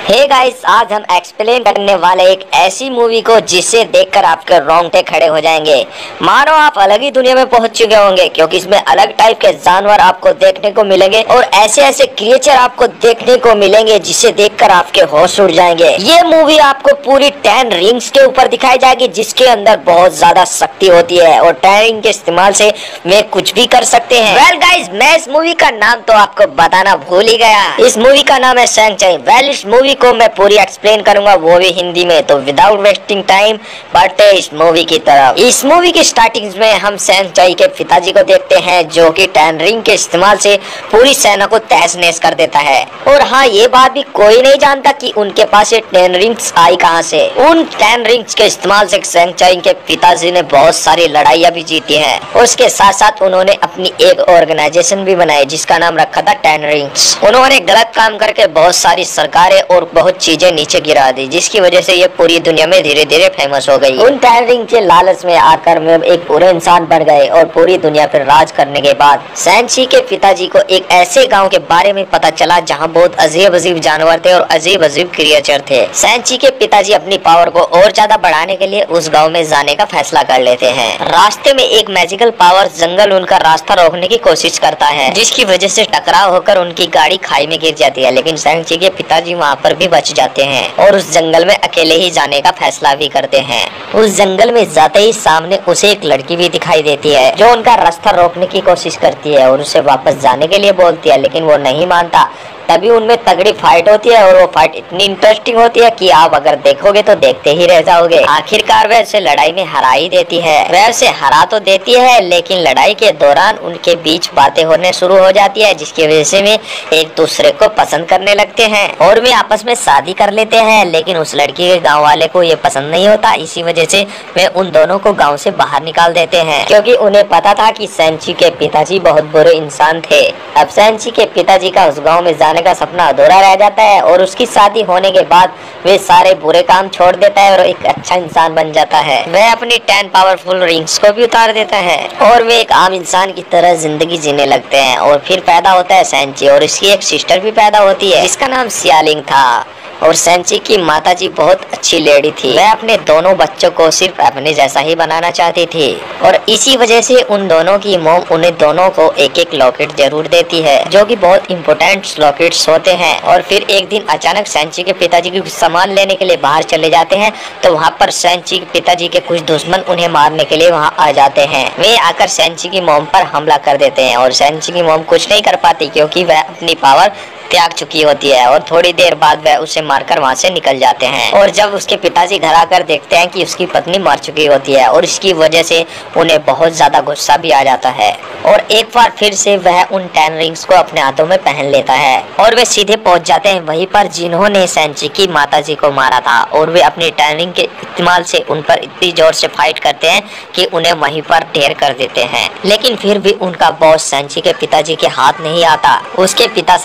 Hey guys, आज हम explain करने वाले एक ऐसी मूवी को जिसे देखकर आपके रोंगटे खड़े हो जाएंगे। मानो आप अलग ही दुनिया में पहुंच चुके होंगे, क्योंकि इसमें अलग टाइप के जानवर आपको देखने को मिलेंगे और ऐसे ऐसे क्रिएचर आपको देखने को मिलेंगे जिसे देखकर आपके होश उड़ जाएंगे। ये मूवी आपको पूरी 10 रिंग्स के ऊपर दिखाई जाएगी, जिसके अंदर बहुत ज्यादा शक्ति होती है और 10 रिंग के इस्तेमाल से वे कुछ भी कर सकते हैं। वेल गाइस, मैं इस मूवी का नाम तो आपको बताना भूल ही गया। इस मूवी का नाम है सैंग-चाई। वेल, इस मूवी को मैं पूरी एक्सप्लेन करूंगा, वो भी हिंदी में। तो विदाउट वेस्टिंग टाइम बढ़ते इस मूवी की तरफ। इस मूवी की स्टार्टिंग में हम सैंग-चाई के पिताजी को देखते हैं, जो कि 10 रिंग के इस्तेमाल से पूरी सेना को तहस नहस कर देता है। और हाँ, ये बात भी कोई नहीं जानता कि उनके पास ये 10 रिंग्स आई कहां से। उन 10 रिंग्स के इस्तेमाल से सैंग-चाई के पिताजी ने बहुत सारी लड़ाइयां भी जीती हैं। उसके साथ साथ उन्होंने अपनी एक ऑर्गेनाइजेशन भी बनाई जिसका नाम रखा था 10 रिंग्स। उन्होंने गलत काम करके बहुत सारी सरकारें और बहुत चीजें नीचे गिरा दी, जिसकी वजह से ये पूरी दुनिया में धीरे धीरे फेमस हो गई। उन 10 रिंग के लालच में आकर वे एक पूरे इंसान बन गए और पूरी दुनिया पर राज करने के बाद सैंग-चाई के पिताजी को एक ऐसे गांव के बारे में पता चला जहां बहुत अजीब अजीब जानवर थे और अजीब अजीब क्रिएचर थे। सैंग-चाई के पिताजी अपनी पावर को और ज्यादा बढ़ाने के लिए उस गाँव में जाने का फैसला कर लेते हैं। रास्ते में एक मैजिकल पावर जंगल उनका रास्ता रोकने की कोशिश करता है, जिसकी वजह से टकराव होकर उनकी गाड़ी खाई में गिर जाती है। लेकिन सैंग-चाई के पिताजी वहाँ पर भी बच जाते हैं और उस जंगल में अकेले ही जाने का फैसला भी करते हैं। उस जंगल में जाते ही सामने उसे एक लड़की भी दिखाई देती है, जो उनका रास्ता रोकने की कोशिश करती है और उसे वापस जाने के लिए बोलती है, लेकिन वो नहीं मानता। तभी उनमें तगड़ी फाइट होती है और वो फाइट इतनी इंटरेस्टिंग होती है कि आप अगर देखोगे तो देखते ही रह जाओगे। आखिरकार वह उसे लड़ाई में हरा ही देती है। वह उसे हरा तो देती है, लेकिन लड़ाई के दौरान उनके बीच बातें होने शुरू हो जाती है, जिसकी वजह से वे एक दूसरे को पसंद करने लगते हैं और वे आपस में शादी कर लेते हैं। लेकिन उस लड़की के गाँव वाले को ये पसंद नहीं होता, इसी वजह से वे उन दोनों को गाँव से बाहर निकाल देते हैं, क्योंकि उन्हें पता था कि सैंग-चाई के पिताजी बहुत बुरे इंसान थे। अब सैंग-चाई के पिताजी का उस गाँव में जाने का सपना अधूरा रह जाता है और उसकी शादी होने के बाद वे सारे बुरे काम छोड़ देता है और एक अच्छा इंसान बन जाता है। वह अपनी 10 पावरफुल रिंग्स को भी उतार देता है और वे एक आम इंसान की तरह जिंदगी जीने लगते हैं। और फिर पैदा होता है सैंग-चाई और इसकी एक सिस्टर भी पैदा होती है, जिसका नाम सियालिंग था। और सैंग-चाई की माताजी बहुत अच्छी लेडी थी। वह अपने दोनों बच्चों को सिर्फ अपने जैसा ही बनाना चाहती थी और इसी वजह से उन दोनों की मॉम उन्हें दोनों को एक एक लॉकेट जरूर देती है, जो कि बहुत इंपॉर्टेंट लॉकेट्स होते हैं। और फिर एक दिन अचानक सैंग-चाई के पिताजी कुछ सामान लेने के लिए बाहर चले जाते हैं, तो वहाँ पर सैंग-चाई के पिताजी के कुछ दुश्मन उन्हें मारने के लिए वहाँ आ जाते हैं। वे आकर सैंग-चाई की मॉम पर हमला कर देते हैं और सैंग-चाई की मॉम कुछ नहीं कर पाती, क्योंकि वह अपनी पावर त्याग चुकी होती है और थोड़ी देर बाद वह उसे मारकर वहां से निकल जाते हैं। और जब उसके पिताजी घर आकर देखते हैं कि उसकी पत्नी मर चुकी होती है और इसकी वजह से उन्हें बहुत ज्यादा गुस्सा भी आ जाता है और एक बार फिर से वह उन 10 रिंग्स को अपने हाथों में पहन लेता है और वे सीधे पहुंच जाते हैं वहीं पर जिन्होंने सैंग-चाई की माताजी को मारा था। और वे अपनी 10 रिंग के इस्तेमाल से उन पर इतनी जोर से फाइट करते हैं कि उन्हें वहीं पर ढेर कर देते हैं। लेकिन फिर भी उनका बॉस सैंग-चाई के पिताजी के हाथ नहीं आता। उसके पिता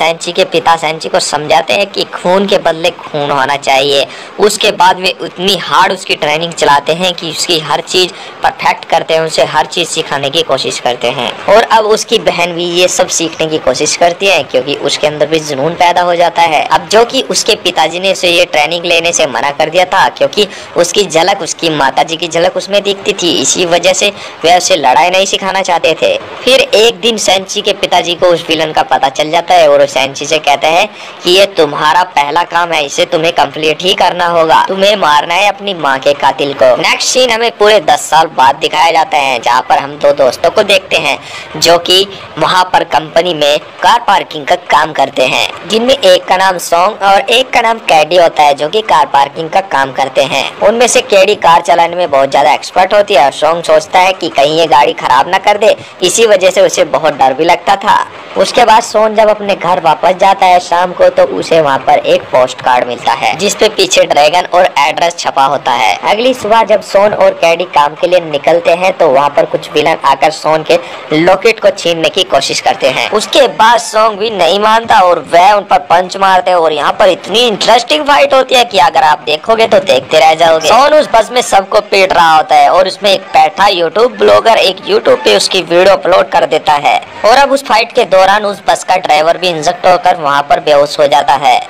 सैंग-चाई को समझाते हैं कि खून के बदले खून होना चाहिए। उसके बाद वे उतनी हार्ड उसकी ट्रेनिंग चलाते हैं कि उसकी हर चीज परफेक्ट करते हैं, उसे हर चीज सिखाने की कोशिश करते हैं। और अब उसकी बहन भी ये सब सीखने की कोशिश करती है, क्योंकि उसके अंदर भी जुनून पैदा हो जाता है। अब जो कि उसके पिताजी ने उसे ये ट्रेनिंग लेने से मना कर दिया था, क्योंकि उसकी झलक, उसकी माताजी की झलक उसमें दिखती थी, इसी वजह से वे उसे लड़ाई नहीं सिखाना चाहते थे। फिर एक दिन सैंग-चाई के पिताजी को उस विलन का पता चल जाता है और सैंग-चाई से कहते हैं कि ये तुम्हारा पहला काम है, इसे तुम्हें कंप्लीट ही करना होगा। तुम्हें मारना है अपनी माँ के कातिल को। नेक्स्ट सीन हमें पूरे 10 साल बाद दिखाया जाता है, जहाँ पर हम 2 दोस्तों को देखते हैं जो कि वहाँ पर कंपनी में कार पार्किंग का काम करते हैं, जिनमें एक का नाम सॉन्ग और एक का नाम कैडी होता है, जो कि कार पार्किंग का काम करते हैं। उनमें से कैडी कार चलाने में बहुत ज्यादा एक्सपर्ट होती है और सॉन्ग सोचता है कि कहीं ये गाड़ी खराब ना कर दे, इसी वजह से उसे बहुत डर भी लगता था। उसके बाद सोन जब अपने घर वापस जाता है शाम को, तो उसे वहाँ पर एक पोस्ट कार्ड मिलता है जिसपे पीछे ड्रैगन और एड्रेस छपा होता है। अगली सुबह जब सोन और कैडी काम के लिए निकलते हैं, तो वहाँ पर कुछ विलन आकर सोन के लॉकेट को छीनने की कोशिश करते हैं। उसके बाद सोन भी नहीं मानता और वह उन पर पंच मारते हैं और यहाँ पर इतनी इंटरेस्टिंग फाइट होती है कि अगर आप देखोगे तो देखते रह जाओगे। सोन उस बस में सबको पीट रहा होता है और उसमें एक बैठा यूट्यूब ब्लॉगर एक यूट्यूब पे उसकी वीडियो अपलोड कर देता है। और अब उस फाइट के दौरान उस बस का ड्राइवर भी इंजक्ट होकर वहाँ पर बेहोश हो जाता है।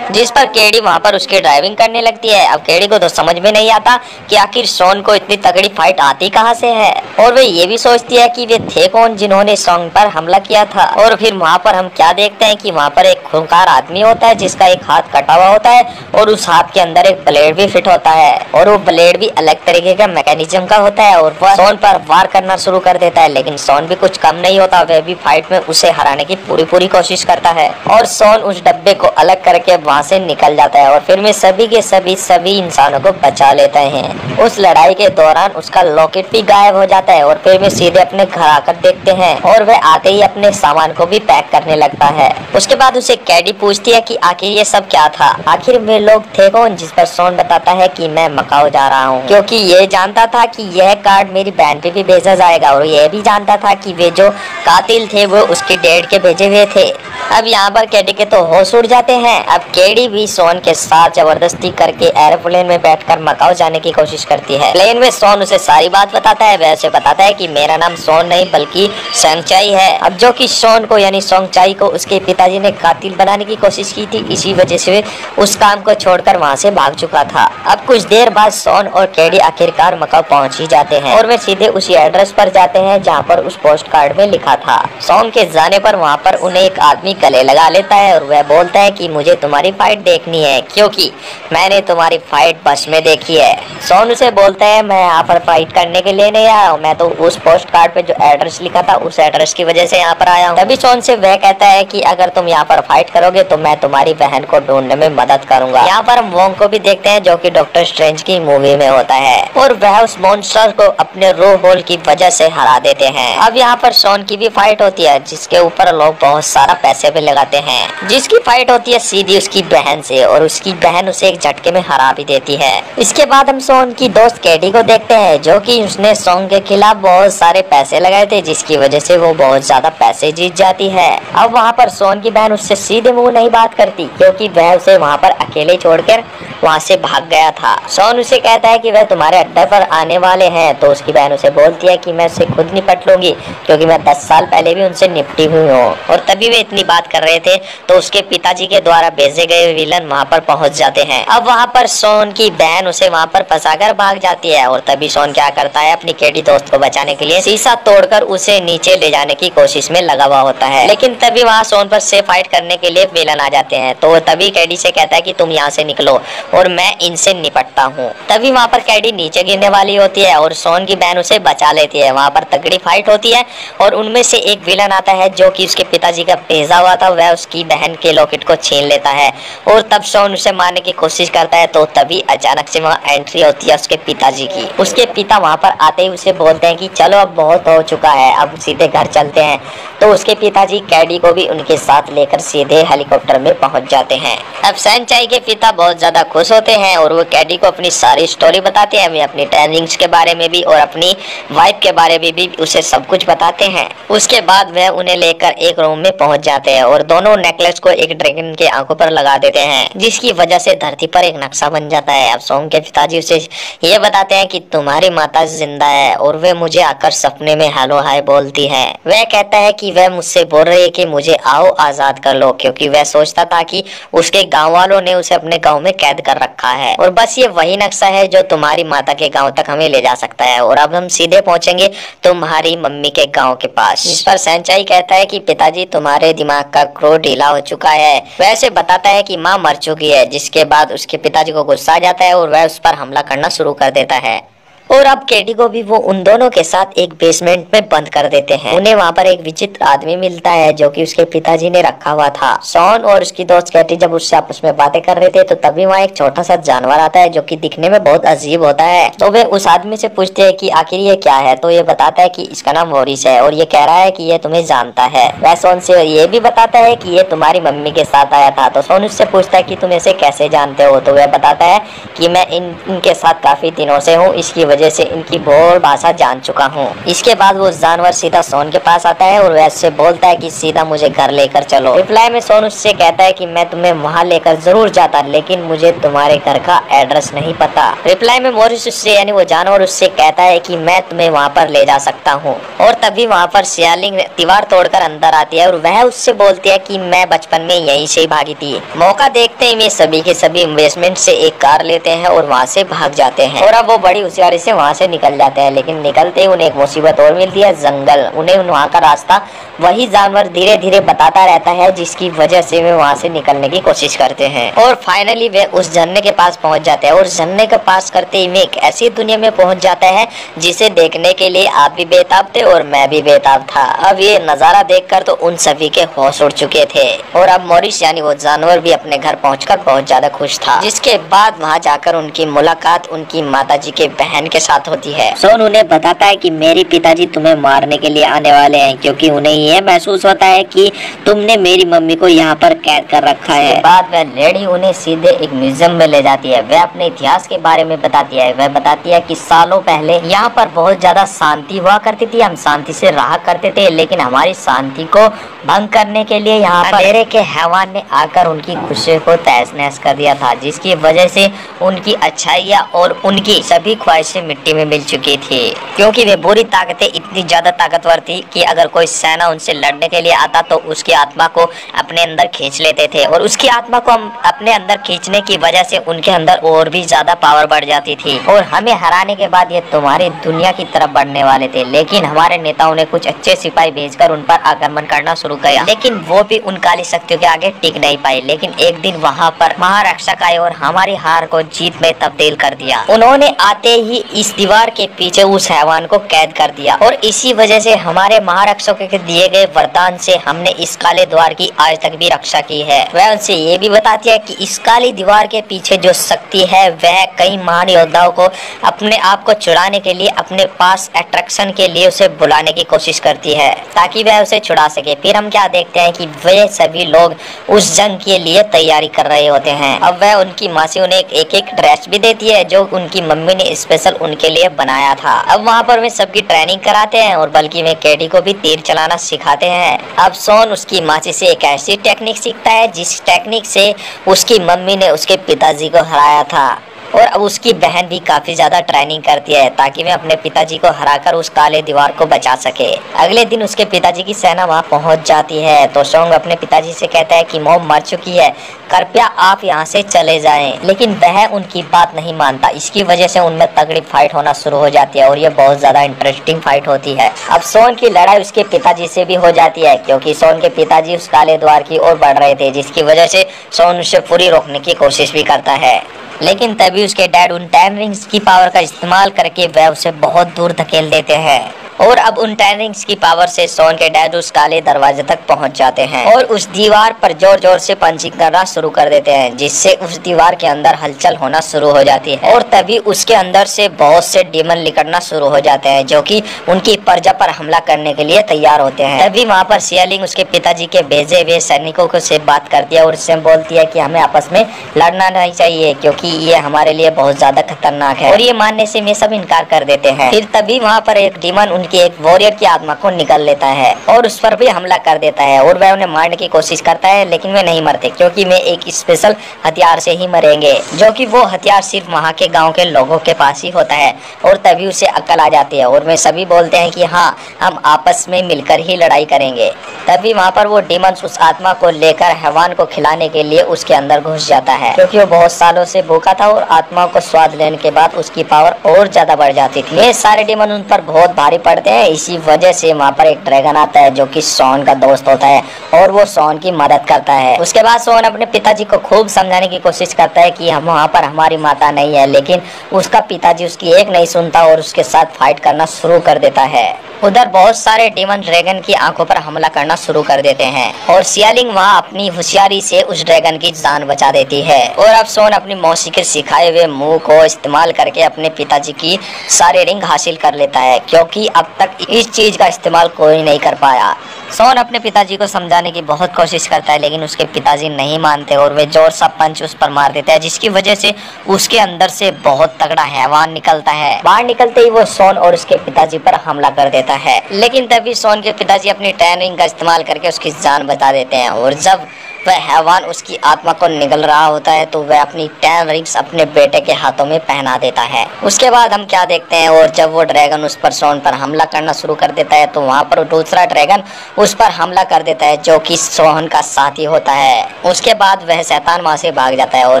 जिस पर केडी वहाँ पर उसकी ड्राइविंग करने लगती है। अब केडी को तो समझ में नहीं आता कि आखिर शॉन को इतनी तगड़ी फाइट आती कहाँ से है, और वे ये भी सोचती है कि वे थे कौन जिन्होंने शॉन पर हमला किया था। और फिर वहाँ पर हम क्या देखते हैं कि वहाँ पर एक खूंखार आदमी होता है जिसका एक हाथ कटा हुआ होता है और उस हाथ के अंदर एक ब्लेड भी फिट होता है, और वो ब्लेड भी अलग तरीके का मैकेनिज्म का होता है, और वह शॉन पर वार करना शुरू कर देता है। लेकिन शॉन भी कुछ कम नहीं होता, वह भी फाइट में उसे हराने की पूरी कोशिश करता है, और शॉन उस डब्बे को अलग करके वहाँ से निकल जाता है और फिर में सभी के सभी इंसानों को बचा लेते हैं। उस लड़ाई के दौरान उसका लॉकेट भी गायब हो जाता है और फिर वे सीधे अपने घर आकर देखते हैं, और वह आते ही अपने सामान को भी पैक करने लगता है। उसके बाद उसे कैडी पूछती है कि आखिर ये सब क्या था, आखिर वे लोग थे कौन, जिस पर शॉन बताता है कि मैं मकाओ जा रहा हूँ, क्योंकि ये जानता था कि यह कार्ड मेरी बहन पे भी भेजा जाएगा, और यह भी जानता था कि वे जो कातिल थे वो उसके डैड के भेजे हुए थे। अब यहाँ पर केडी के तो होश उड़ जाते हैं। अब केडी भी शॉन के साथ जबरदस्ती करके एरोप्लेन में बैठकर मकाओ जाने की कोशिश करती है। प्लेन में शॉन उसे सारी बात बताता है, वैसे बताता है कि मेरा नाम शॉन नहीं बल्कि सेंगचाई है। अब जो कि शॉन को यानी सेंगचाई को उसके पिताजी ने कातिल बनाने की कोशिश की थी, इसी वजह से उस काम को छोड़कर वहाँ से भाग चुका था। अब कुछ देर बाद शॉन और केडी आखिरकार मकाओ पहुँच ही जाते हैं और वे सीधे उसी एड्रेस पर जाते हैं जहाँ पर उस पोस्ट कार्ड में लिखा था। शॉन के जाने पर वहाँ पर उन्हें एक आदमी गले लगा लेता है और वह बोलता है कि मुझे तुम्हारी फाइट देखनी है क्योंकि मैंने तुम्हारी फाइट बस में देखी है। शॉन उसे बोलता है मैं यहाँ पर फाइट करने के लिए नहीं आया हूँ, मैं तो उस पोस्ट कार्ड पे जो एड्रेस लिखा था उस एड्रेस की वजह से यहाँ पर आया हूँ। तभी शॉन से वह कहता है कि अगर तुम यहाँ पर फाइट करोगे तो मैं तुम्हारी बहन को ढूंढने में मदद करूंगा। यहाँ पर हम वोंग को भी देखते हैं जो कि डॉक्टर स्ट्रेंज की मूवी में होता है, और वह उस मॉन्स्टर को अपने रो होल की वजह से हरा देते हैं। अब यहाँ पर शॉन की भी फाइट होती है जिसके ऊपर लोग बहुत सारा पैसे भी लगाते हैं, जिसकी फाइट होती है सीधी उसकी बहन से, और उसकी बहन उसे एक झटके में हरा भी देती है। इसके बाद हम शॉन की दोस्त केडी को देखते हैं जो कि उसने शॉन के खिलाफ बहुत सारे पैसे लगाए थे जिसकी वजह से वो बहुत ज्यादा पैसे जीत जाती है। अब वहाँ पर शॉन की बहन उससे सीधे मुंह नहीं बात करती क्योंकि वह उसे वहाँ पर अकेले छोड़कर वहाँ से भाग गया था। शॉन उसे कहता है कि वह तुम्हारे अड्डे पर आने वाले हैं, तो उसकी बहन उसे बोलती है कि मैं उससे खुद निपट लूंगी क्योंकि मैं 10 साल पहले भी उनसे निपटी हुई हूँ। और तभी वे इतनी बात कर रहे थे तो उसके पिताजी के द्वारा भेजे गए विलन वहाँ पर पहुँच जाते हैं। अब वहाँ पर शॉन की बहन उसे वहाँ पर फंसाकर भाग जाती है, और तभी शॉन क्या करता है अपनी केडी दोस्त को बचाने के लिए शीशा तोड़कर उसे नीचे ले जाने की कोशिश में लगा हुआ होता है। लेकिन तभी वहाँ शॉन पर से फाइट करने के लिए विलन आ जाते हैं, तो तभी केडी से कहता है कि तुम यहाँ से निकलो और मैं इनसे निपटता हूँ। तभी वहाँ पर केडी नीचे गिरने वाली होती है और शॉन की बहन उसे बचा लेती है। वहाँ पर तगड़ी फाइट होती है और उनमें से एक विलन आता है जो कि उसके पिताजी का भेजा हुआ था, वह उसकी बहन के लॉकेट को छीन लेता है और तब शॉन उसे मारने की कोशिश करता है। तो तभी अचानक से वहाँ एंट्री होती है उसके पिताजी की। उसके पिता वहाँ पर आते ही उसे बोलते हैं कि चलो अब बहुत हो चुका है, अब सीधे घर चलते हैं। तो उसके पिताजी कैडी को भी उनके साथ लेकर सीधे हेलीकॉप्टर में पहुंच जाते हैं। अब सेंचाई के पिता बहुत ज्यादा खुश होते हैं और वो कैडी को अपनी सारी स्टोरी बताते हैं, वे अपनी ट्रेनिंग्स के बारे में भी और अपनी वाइफ के बारे में भी उसे सब कुछ बताते हैं। उसके बाद वह उन्हें लेकर एक रूम में पहुंच जाते हैं और दोनों नेकलेस को एक ड्रैगन के आंखों पर लगा देते हैं, जिसकी वजह से धरती पर एक नक्शा बन जाता है। अब सोंग के पिताजी उसे ये बताते हैं कि तुम्हारी माता जिंदा है और वे मुझे आकर सपने में हेलो हाय बोलती है। वह कहता है कि वह मुझसे बोल रही है कि मुझे आओ आजाद कर लो, क्योंकि वह सोचता था कि उसके गांव वालों ने उसे अपने गांव में कैद कर रखा है और बस ये वही नक्शा है जो तुम्हारी माता के गांव तक हमें ले जा सकता है और अब हम सीधे पहुंचेंगे तुम्हारी मम्मी के गांव के पास। इस पर सेंचाई कहता है कि पिताजी तुम्हारे दिमाग का क्रो ढीला हो चुका है। वैसे बताता है कि माँ मर चुकी है, जिसके बाद उसके पिताजी को गुस्सा आ जाता है और वह उस पर हमला करना शुरू कर देता है। और अब कैडी को भी वो उन दोनों के साथ एक बेसमेंट में बंद कर देते हैं। उन्हें वहाँ पर एक विचित्र आदमी मिलता है जो कि उसके पिताजी ने रखा हुआ था। शॉन और उसकी दोस्त कैटी जब उससे आपस में बातें कर रहे थे तो तभी वहाँ एक छोटा सा जानवर आता है जो कि दिखने में बहुत अजीब होता है। तो वे उस आदमी से पूछते हैं कि आखिर ये क्या है, तो ये बताता है कि इसका नाम वॉरिस है और ये कह रहा है कि ये तुम्हें जानता है। वह शॉन से ये भी बताता है कि ये तुम्हारी मम्मी के साथ आया था। तो शॉन उससे पूछता है कि तुम इसे कैसे जानते हो, तो वह बताता है कि मैं इनके साथ काफी दिनों से हूँ, इसकी वजह से इनकी बोल भाषा जान चुका हूँ। इसके बाद वो जानवर सीधा सोन के पास आता है और वैसे बोलता है कि सीधा मुझे घर लेकर चलो। रिप्लाई में सोन उससे कहता है कि मैं तुम्हें वहाँ लेकर जरूर जाता, लेकिन मुझे तुम्हारे घर का एड्रेस नहीं पता। रिप्लाई में मॉरिस उससे यानी वो जानवर उससे कहता है कि मैं तुम्हें वहाँ पर ले जा सकता हूँ। और तभी वहाँ पर सियालिंग दीवार तोड़कर अंदर आती है और वह उससे बोलती है कि मैं बचपन में यहीं से भागी थी। मौका देखते ही वे सभी के सभी इन्वेस्टमेंट से एक कार लेते हैं और वहाँ से भाग जाते हैं। और अब वो बड़ी होशियारी से वहाँ से निकल जाते हैं, लेकिन निकलते ही उन्हें एक मुसीबत और मिलती है, जंगल। उन्हें वहाँ का रास्ता वही जानवर धीरे धीरे बताता रहता है, जिसकी वजह से वे वहाँ से निकलने की कोशिश करते हैं। और फाइनली वे उस झरने के पास पहुँच जाते हैं और झरने के पास करते ही वे एक ऐसी दुनिया में पहुँच जाता है जिसे देखने के लिए आप भी बेताब थे और मैं भी बेताब था। अब ये नजारा देखकर तो उन सभी के होश उड़ चुके थे और अब मॉरिस यानी वो जानवर भी अपने घर पहुंचकर बहुत ज्यादा खुश था। जिसके बाद वहां जाकर उनकी मुलाकात उनकी माताजी के बहन के साथ होती है। सोन उन्हें बताता है कि मेरे पिताजी तुम्हें मारने के लिए आने वाले हैं, क्योंकि उन्हें यह महसूस होता है कि तुमने मेरी मम्मी को यहाँ पर कैद कर रखा है। बाद वह लेडी उन्हें सीधे एक म्यूजियम में ले जाती है। वह अपने इतिहास के बारे में बताती है। वह बताती है कि सालों पहले यहाँ पर बहुत ज्यादा शांति हुआ करती थी, हम शांति से रहा करते थे, लेकिन हमारी शांति को भंग करने के लिए यहाँ पर अंधेरे के हैवान ने आकर उनकी खुशी को तहस नहस कर दिया था, जिसकी वजह से उनकी अच्छाइयाँ और उनकी सभी ख्वाहिशें मिट्टी में मिल चुकी थी, क्योंकि वे बुरी ताकतें इतनी ज्यादा ताकतवर थी कि अगर कोई सेना उनसे लड़ने के लिए आता तो उसकी आत्मा को अपने अंदर खींच लेते थे और उसकी आत्मा को हम अपने अंदर खींचने की वजह से उनके अंदर और भी ज्यादा पावर बढ़ जाती थी और हमें हराने के बाद ये तुम्हारी दुनिया की तरफ बढ़ने वाले थे। लेकिन हमारे नेताओं ने कुछ अच्छे सिपाही भेजकर उन पर आक्रमण करना शुरू किया, लेकिन वो भी उन काली शक्तियों के आगे टिक नहीं पाए। लेकिन एक दिन वहाँ पर महारक्षक आए और हमारी हार को जीत में तब्दील कर दिया। उन्होंने आते ही इस दीवार के पीछे उस हैवान को कैद कर दिया और इसी वजह से हमारे महारक्षकों के दिए गए वरदान से हमने इस काले द्वार की आज तक भी रक्षा की है। वह उनसे ये भी बताती है कि इस काली दीवार के पीछे जो शक्ति है वह कई महान योद्धाओं को अपने आप को छुड़ाने के लिए अपने पास अट्रैक्शन के लिए उसे बुलाने की कोशिश करती है ताकि वह उसे छुड़ा सके। फिर हम क्या देखते हैं कि वे सभी लोग उस जंग के लिए तैयारी कर रहे होते हैं। अब वह उनकी मासी उन्हें एक एक ड्रेस भी देती है जो उनकी मम्मी ने स्पेशल उनके लिए बनाया था। अब वहाँ पर वे सबकी ट्रेनिंग कराते हैं और बल्कि वे कैडी को भी तीर चलाना सिखाते हैं। अब सोन उसकी मासी से एक ऐसी टेक्निक सीखता है जिस टेक्निक से उसकी मम्मी ने उसके पिताजी को हराया था और अब उसकी बहन भी काफी ज्यादा ट्रेनिंग करती है ताकि वह अपने पिताजी को हराकर उस काले दीवार को बचा सके। अगले दिन उसके पिताजी की सेना वहां पहुंच जाती है तो सोंग अपने पिताजी से कहता है कि मॉम मर चुकी है, कृपया आप यहां से चले जाएं। लेकिन वह उनकी बात नहीं मानता। इसकी वजह से उनमें तगड़ी फाइट होना शुरू हो जाती है और ये बहुत ज्यादा इंटरेस्टिंग फाइट होती है। अब सोन की लड़ाई उसके पिताजी से भी हो जाती है क्योंकि सोन के पिताजी उस काले द्वार की ओर बढ़ रहे थे, जिसकी वजह से सोन उसे पूरी रोकने की कोशिश भी करता है। लेकिन तभी उसके डैड उन 10 रिंग्स की पावर का इस्तेमाल करके वह उसे बहुत दूर धकेल देते हैं और अब उन 10 रिंग्स की पावर से सोन के डैड उस काले दरवाजे तक पहुंच जाते हैं और उस दीवार पर जोर जोर से पंचिंग करना शुरू कर देते हैं, जिससे उस दीवार के अंदर हलचल होना शुरू हो जाती है और तभी उसके अंदर से बहुत से डीमन निकलना शुरू हो जाते हैं जो कि उनकी प्रजा पर हमला करने के लिए तैयार होते हैं। तभी वहाँ पर सियालिंग उसके पिताजी के भेजे हुए सैनिकों को से बात करती है और उससे बोलती है कि हमें आपस में लड़ना नहीं चाहिए क्योंकि ये हमारे लिए बहुत ज्यादा खतरनाक है और ये मानने से वे सब इनकार कर देते हैं। फिर तभी वहाँ पर एक डीमन उनकी एक वॉरियर की आत्मा को निकल लेता है और उस पर भी हमला कर देता है और वह उन्हें मारने की कोशिश करता है, लेकिन वे नहीं मरते क्योंकि वे एक स्पेशल हथियार से ही मरेंगे, जो कि वो हथियार सिर्फ वहाँ के गांव के लोगों के पास ही होता है। और तभी उसे अक्ल आ जाती है और वे सभी बोलते हैं कि हाँ, हम आपस में मिलकर ही लड़ाई करेंगे। तभी वहाँ पर वो डीमन उस आत्मा को लेकर हैवान को खिलाने के लिए उसके अंदर घुस जाता है क्योंकि वो बहुत सालों से भूखा था और आत्मा को स्वाद लेने के बाद उसकी पावर और ज्यादा बढ़ जाती थी। ये सारे डीमन उन पर बहुत भारी पड़ते हैं। इसी वजह से वहाँ पर एक ड्रैगन आता है जो कि सोन का दोस्त होता है और वो सोन की मदद करता है। उसके बाद सोन अपने पिताजी को खूब समझाने की कोशिश करता है कि हम वहाँ पर हमारी माता नहीं है, लेकिन उसका पिताजी उसकी एक नहीं सुनता और उसके साथ फाइट करना शुरू कर देता है। उधर बहुत सारे डीमन ड्रैगन की आंखों पर हमला करना शुरू कर देते हैं और सियालिंग वहाँ अपनी होशियारी से उस ड्रैगन की जान बचा देती है। और अब सोन अपनी मौसी के सिखाए हुए मुंह को इस्तेमाल करके अपने पिताजी की सारे रिंग हासिल कर लेता है क्योंकि अब तक इस चीज का इस्तेमाल कोई नहीं कर पाया। सोन अपने पिताजी को समझाने की बहुत कोशिश करता है, लेकिन उसके पिताजी नहीं मानते और वे जोर सा पंच उस पर मार देते हैं, जिसकी वजह से उसके अंदर से बहुत तगड़ा हैवान निकलता है। बाहर निकलते ही वो सोन और उसके पिताजी पर हमला कर देता है, लेकिन तभी सोन के पिताजी अपनी टैनिंग का इस्तेमाल करके उसकी जान बचा देते हैं। और जब वह हैवान उसकी आत्मा को निगल रहा होता है तो वह अपनी 10 रिंग्स अपने बेटे के हाथों में पहना देता है। उसके बाद हम क्या देखते हैं, और जब वो ड्रैगन उस पर सोन पर हमला करना शुरू कर देता है तो वहाँ पर दूसरा ड्रैगन उस पर हमला कर देता है, जो कि सोहन का साथी होता है। उसके बाद वह शैतान वहाँ से भाग जाता है और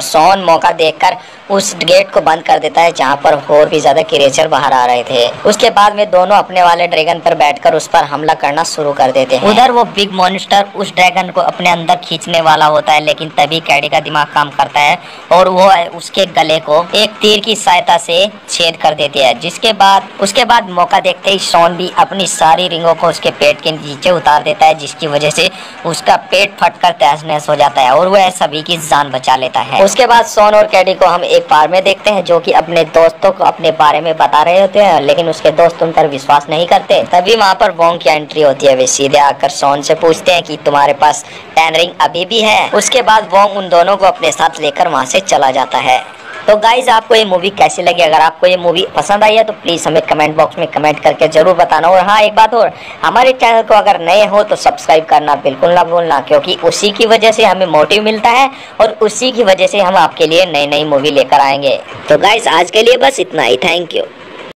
सोहन मौका देखकर उस गेट को बंद कर देता है जहाँ पर और भी ज्यादा क्रिएचर बाहर आ रहे थे। उसके बाद में दोनों अपने वाले ड्रैगन पर बैठकर उस पर हमला करना शुरू कर देते हैं। उधर वो बिग मॉन्स्टर उस ड्रैगन को अपने अंदर खींचने वाला होता है, लेकिन तभी कैडी का दिमाग काम करता है और वो उसके गले को एक तीर की सहायता से छेद कर देती है। उसके बाद मौका देखते ही सोन भी अपनी सारी रिंगों को उसके पेट के नीचे उतार देता है, जिसकी वजह से उसका पेट फटकर तहस नहस हो जाता है और वह सभी की जान बचा लेता है। उसके बाद सोन और कैडी को हम एक बार में देखते हैं, जो कि अपने दोस्तों को अपने बारे में बता रहे होते हैं, लेकिन उसके दोस्त उन पर विश्वास नहीं करते। तभी वहाँ पर वोंग की एंट्री होती है। वे सीधे आकर सोन से पूछते हैं कि तुम्हारे पास 10 रिंग अभी भी है। उसके बाद वोंग उन दोनों को अपने साथ लेकर वहाँ से चला जाता है। तो गाइज आपको ये मूवी कैसी लगी? अगर आपको ये मूवी पसंद आई है तो प्लीज़ हमें कमेंट बॉक्स में कमेंट करके जरूर बताना। और हाँ, एक बात और, हमारे चैनल को अगर नए हो तो सब्सक्राइब करना बिल्कुल ना भूलना, क्योंकि उसी की वजह से हमें मोटिव मिलता है और उसी की वजह से हम आपके लिए नई नई मूवी लेकर आएंगे। तो गाइज आज के लिए बस इतना ही। Thank you.